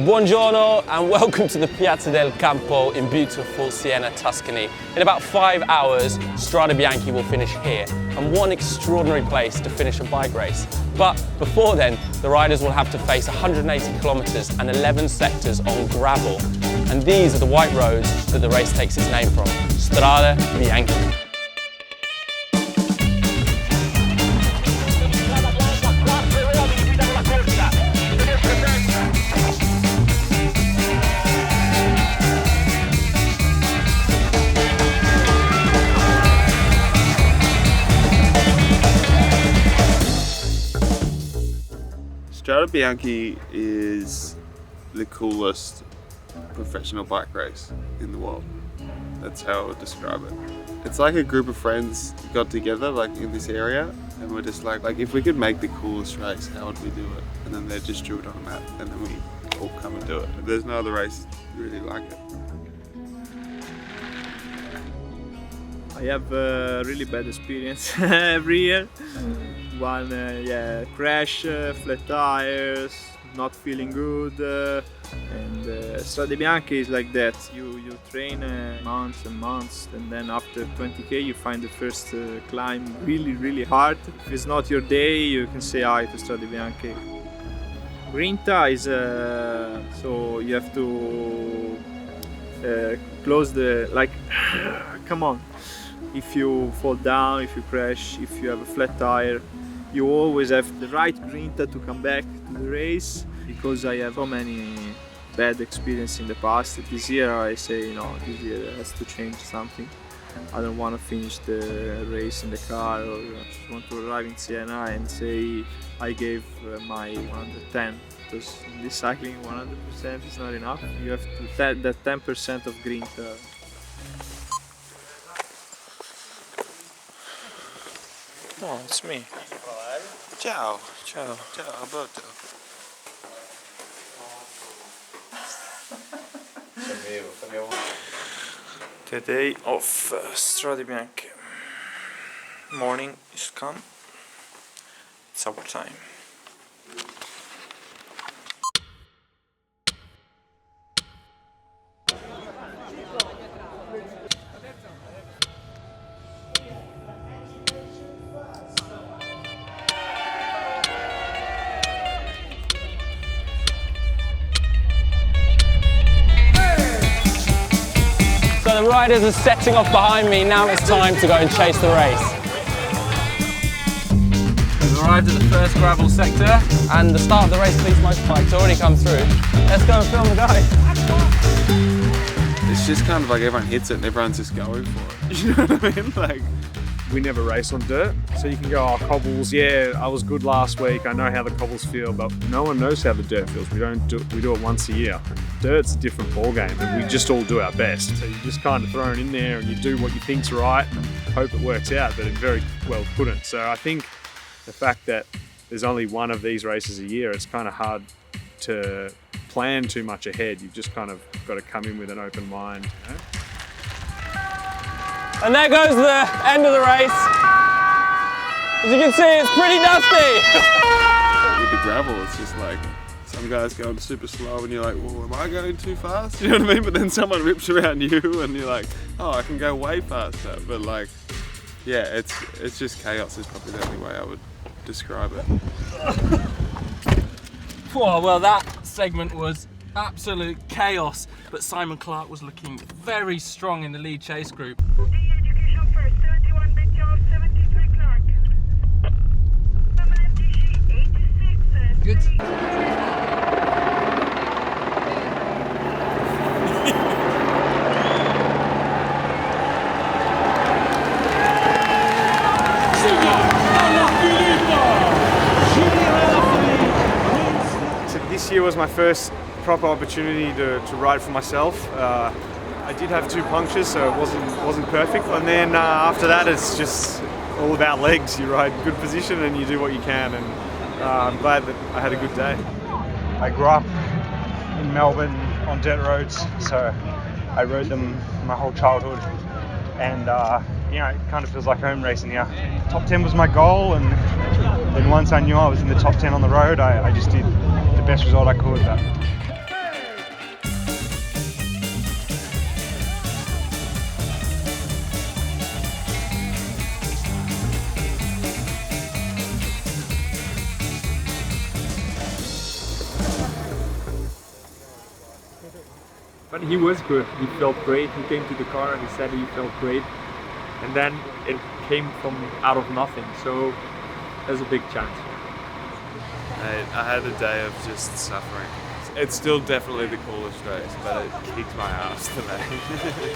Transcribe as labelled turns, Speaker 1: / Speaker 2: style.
Speaker 1: Buongiorno and welcome to the Piazza del Campo in beautiful Siena, Tuscany. In about 5 hours, Strade Bianche will finish here. And what an extraordinary place to finish a bike race. But before then, the riders will have to face 180 kilometers and 11 sectors on gravel. And these are the white roads that the race takes its name from, Strade Bianche.
Speaker 2: Strade Bianche is the coolest professional bike race in the world. That's how I would describe it. It's like a group of friends got together like in this area and we're just like if we could make the coolest race, how would we do it? And then they just drew it on a map and then we all come and do it. There's no other race really like it.
Speaker 3: I have a really bad experience every year. One crash, flat tires, not feeling good, and Strade Bianche is like that. You train months and months, and then after 20k you find the first climb really hard. If it's not your day, you can say hi to Strade Bianche. Grinta is so you have to close the come on. If you fall down, if you crash, if you have a flat tire, you always have the right grinta to come back to the race, because I have so many bad experiences in the past. This year I say, this year has to change something. I don't want to finish the race in the car, or I just want to arrive in Siena and say I gave my 110, because in this cycling 100% is not enough. You have to add that 10% of grinta.
Speaker 4: Oh, it's me.
Speaker 2: Ciao.
Speaker 4: Ciao.
Speaker 2: Ciao, Alberto.
Speaker 4: The day of Strade Bianche. Morning is come. It's our time.
Speaker 1: So the riders are setting off behind me, now it's time to go and chase the race. We've arrived at the first gravel sector and the start of the race police motorbike's already come through. Let's go and film the guy.
Speaker 2: It's just kind of like everyone hits it and everyone's just going for it. You know what I mean?
Speaker 5: We never race on dirt, so you can go, oh, cobbles, yeah, I was good last week, I know how the cobbles feel, but no one knows how the dirt feels. We do it once a year. Dirt's a different ballgame, and we just all do our best. So you just kind of throw it in there and you do what you think's right and hope it works out, but it very well couldn't. So I think the fact that there's only one of these races a year, it's kind of hard to plan too much ahead. You've just kind of got to come in with an open mind, you know?
Speaker 1: And there goes the end of the race. As you can see, it's pretty dusty.
Speaker 2: With the gravel, it's just like some guys going super slow and you're like, well, am I going too fast? You know what I mean? But then someone rips around you and you're like, oh, I can go way faster. But like, yeah, it's just chaos is probably the only way I would describe it.
Speaker 6: Oh, well, that segment was absolute chaos, but Simon Clarke was looking very strong in the lead chase group.
Speaker 7: Education first, 71 Bettiol, 73 Clarke. 86.
Speaker 6: Good.
Speaker 5: So this year was my first proper opportunity to ride for myself. I did have 2 punctures, so it wasn't perfect. And then after that, it's just all about legs. You ride good position and you do what you can. And I'm glad that I had a good day. I grew up in Melbourne on dirt roads, so I rode them my whole childhood. And it kind of feels like home racing here. Top 10 was my goal, and then once I knew I was in the top 10 on the road, I just did the best result I could.
Speaker 3: But he was good. He felt great. He came to the car and he said he felt great. And then it came from out of nothing. So there's a big chance.
Speaker 2: I had a day of just suffering. It's still definitely the coolest race, but it kicked my ass today.